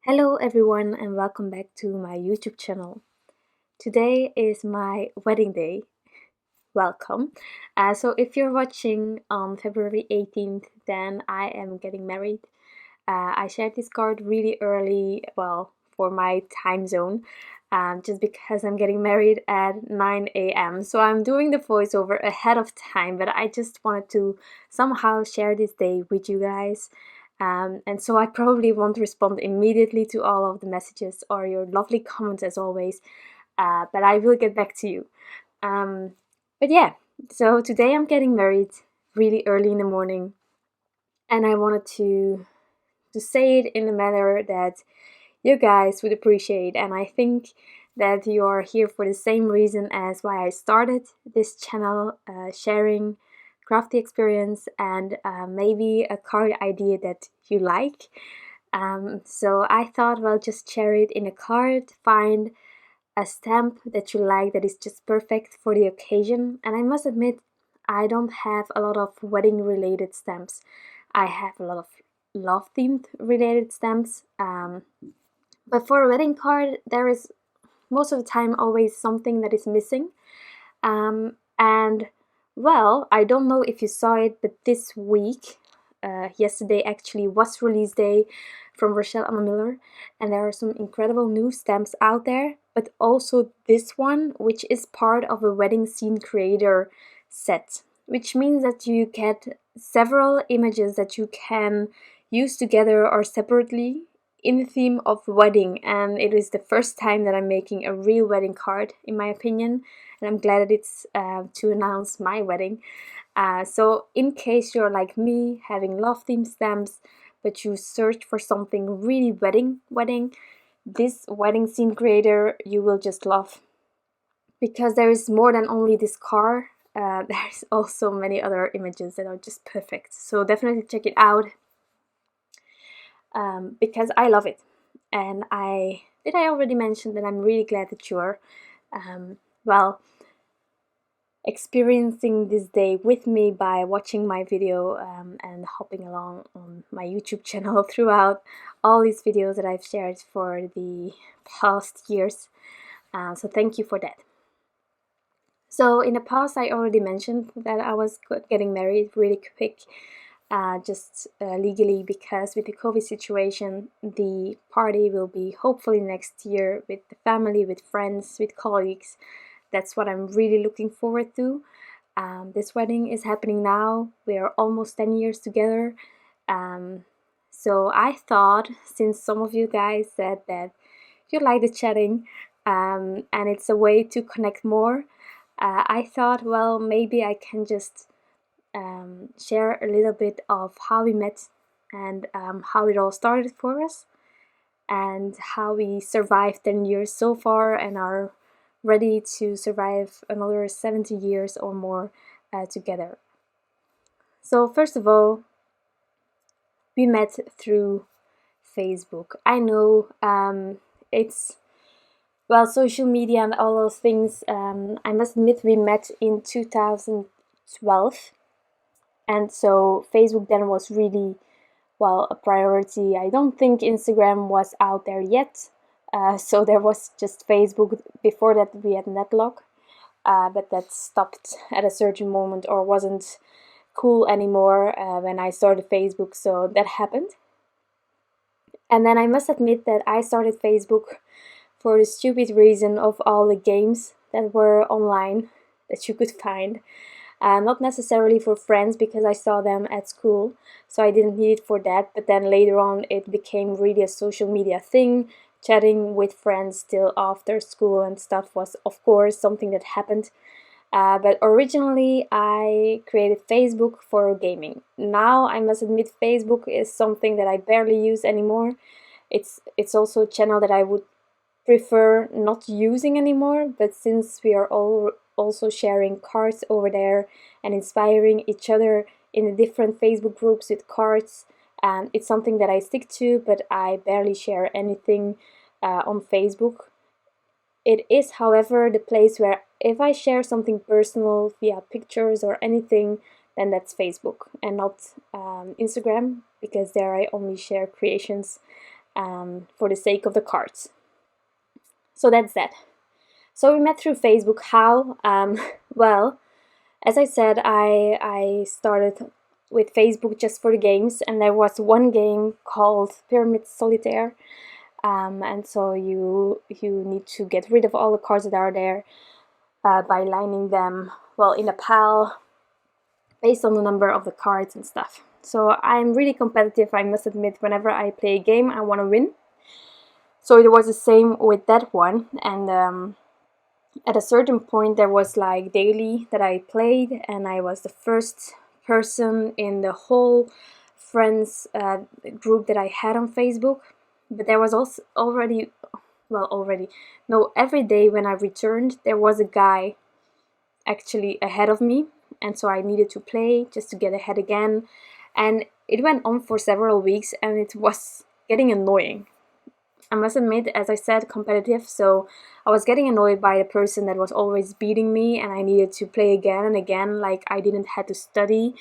Hello everyone and welcome back to my YouTube channel. Today is my wedding day. Welcome. So if you're watching on February 18th, then I am getting married. I shared this card really early, well, for my time zone, just because I'm getting married at 9 a.m. So I'm doing the voiceover ahead of time, but I just wanted to somehow share this day with you guys. And so I probably won't respond immediately to all of the messages or your lovely comments as always, but I will get back to you. Um, but yeah, so today I'm getting married really early in the morning, and I wanted to say it in a manner that you guys would appreciate. And I think that you are here for the same reason as why I started this channel, sharing crafty experience and maybe a card idea that you like. So I thought, well, just share it in a card, find a stamp that you like that is just perfect for the occasion. And I must admit, I don't have a lot of wedding related stamps. I have a lot of love themed related stamps. But for a wedding card, there is most of the time always something that is missing. And well, I don't know if you saw it, but this week, yesterday actually was release day from Rachelle Anne Miller, and there are some incredible new stamps out there, but also this one, which is part of a wedding scene creator set, which means that you get several images that you can use together or separately in the theme of wedding. And it is the first time that I'm making a real wedding card, in my opinion, and I'm glad that it's to announce my wedding. So in case you're like me, having love theme stamps, but you search for something really wedding, this wedding scene creator you will just love, because there is more than only this car. There's also many other images that are just perfect. So definitely check it out, because I love it. And I already mention that I'm really glad that you're well, experiencing this day with me by watching my video and hopping along on my YouTube channel throughout all these videos that I've shared for the past years. So thank you for that. So in the past, I already mentioned that I was getting married really quick, just legally, because with the COVID situation, the party will be hopefully next year with the family, with friends, with colleagues. That's what I'm really looking forward to. This wedding is happening now. We are almost 10 years together. So I thought, since some of you guys said that you like the chatting, and it's a way to connect more, I thought, well, maybe I can just share a little bit of how we met and how it all started for us, and how we survived 10 years so far and are ready to survive another 70 years or more together. So first of all, we met through Facebook. I know it's, well, social media and all those things. I must admit, we met in 2012, and so Facebook then was really, well, a priority. I don't think Instagram was out there yet, so there was just Facebook. Before that we had Netlock, but that stopped at a certain moment or wasn't cool anymore when I started Facebook, so that happened. And then I must admit that I started Facebook for the stupid reason of all the games that were online that you could find. Not necessarily for friends, because I saw them at school, so I didn't need it for that. But then later on it became really a social media thing. Chatting with friends still after school and stuff was, of course, something that happened. But originally I created Facebook for gaming. Now I must admit, Facebook is something that I barely use anymore. It's also a channel that I would prefer not using anymore, but since we are all also sharing cards over there and inspiring each other in the different Facebook groups with cards, it's something that I stick to, but I barely share anything on Facebook. It is, however, the place where if I share something personal via pictures or anything, then that's Facebook and not Instagram, because there I only share creations for the sake of the cards. So that's that. So we met through Facebook. How? Well, as I said, I started with Facebook just for the games, and there was one game called Pyramid Solitaire, and so you need to get rid of all the cards that are there by lining them, well, in a pile based on the number of the cards and stuff. So I'm really competitive, I must admit. Whenever I play a game, I want to win. So it was the same with that one, and at a certain point there was like daily that I played, and I was the first person in the whole friends group that I had on Facebook. But there was also every day when I returned, there was a guy actually ahead of me, and so I needed to play just to get ahead again. And it went on for several weeks, and it was getting annoying. I must admit, as I said, competitive, so I was getting annoyed by the person that was always beating me, and I needed to play again and again, like I didn't have to study,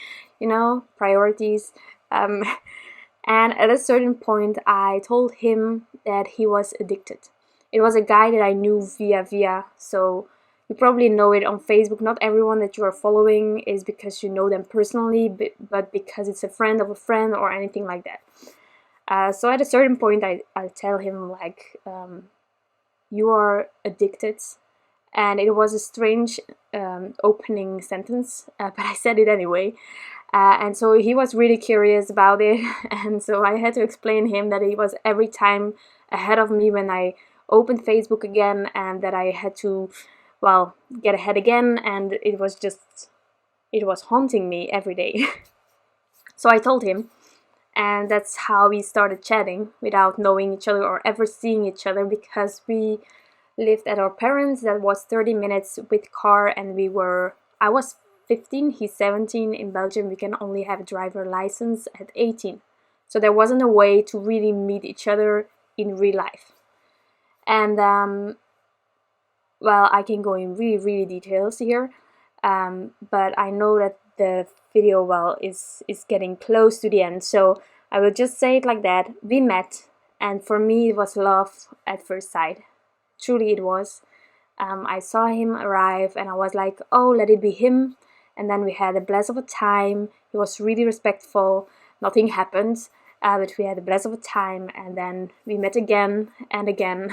priorities. And at a certain point, I told him that he was addicted. It was a guy that I knew via, so you probably know it on Facebook. Not everyone that you are following is because you know them personally, but because it's a friend of a friend or anything like that. So at a certain point, I tell him, like, you are addicted. And it was a strange opening sentence, but I said it anyway. And so he was really curious about it. And so I had to explain him that he was every time ahead of me when I opened Facebook again, and that I had to, well, get ahead again. And it was haunting me every day. So I told him. And that's how we started chatting without knowing each other or ever seeing each other, because we lived at our parents'. That was 30 minutes with car, and I was 15, he's 17. In Belgium, we can only have a driver license at 18. So there wasn't a way to really meet each other in real life. And, well, I can go in really, really details here. But I know that the video, well, is getting close to the end, so I will just say it like that. We met, and for me it was love at first sight. Truly it was. I saw him arrive, and I was like, oh, let it be him. And then we had a blast of a time. He was really respectful. Nothing happened, but we had a blast of a time, and then we met again and again.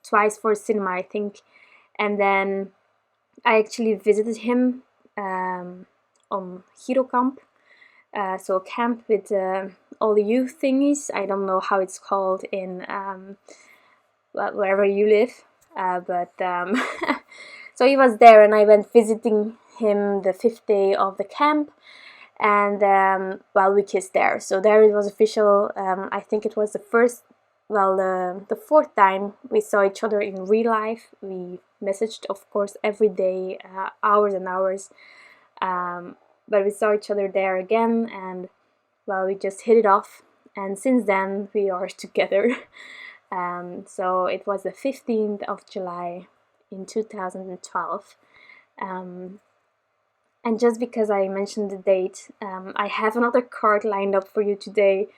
Twice for cinema, I think. And then I actually visited him on Hero Camp, so a camp with all the youth thingies. I don't know how it's called in wherever you live, but so he was there, and I went visiting him the 5th day of the camp, and well, we kissed there. So there it was official. I think it was the 4th time we saw each other in real life. We messaged, of course, every day, hours and hours, but we saw each other there again, and, well, we just hit it off, and since then we are together. So it was the 15th of July in 2012, and just because I mentioned the date, I have another card lined up for you today,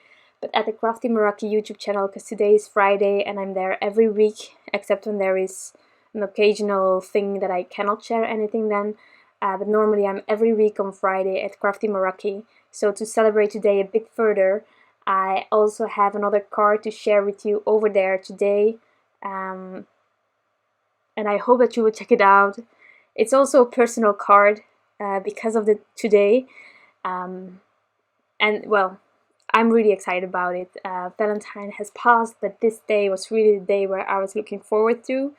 but at the Crafty Meraki YouTube channel, because today is Friday and I'm there every week, except when there is an occasional thing that I cannot share anything then, but normally I'm every week on Friday at Crafty Meraki. So to celebrate today a bit further, I also have another card to share with you over there today, and I hope that you will check it out. It's also a personal card because of the today, and, well, I'm really excited about it. Valentine has passed, but this day was really the day where I was looking forward to.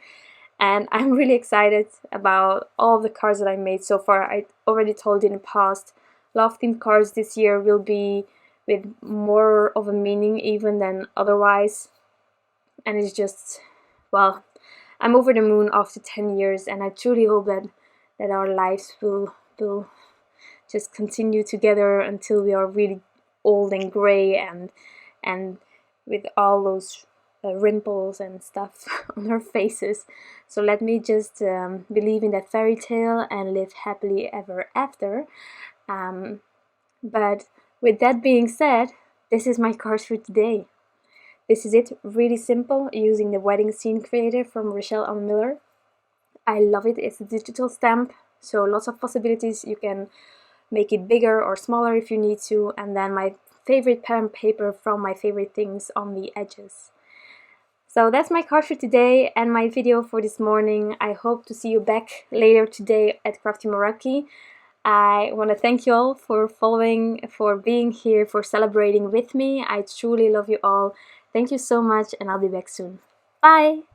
And I'm really excited about all of the cards that I made so far. I already told you in the past, love themed cards this year will be with more of a meaning even than otherwise. And it's just, well, I'm over the moon after 10 years, and I truly hope that our lives will just continue together until we are really old and grey and with all those wrinkles and stuff on our faces. So let me just believe in that fairy tale and live happily ever after. But with that being said, this is my card for today. This is it, really simple, using the wedding scene creator from Rachelle Anne Miller. I love it. It's a digital stamp, so lots of possibilities. You can make it bigger or smaller if you need to, and then my favorite pen and paper from my favorite things on the edges. So that's my card for today and my video for this morning. I hope to see you back later today at Crafty Meraki. I want to thank you all for following, for being here, for celebrating with me. I truly love you all. Thank you so much, and I'll be back soon. Bye!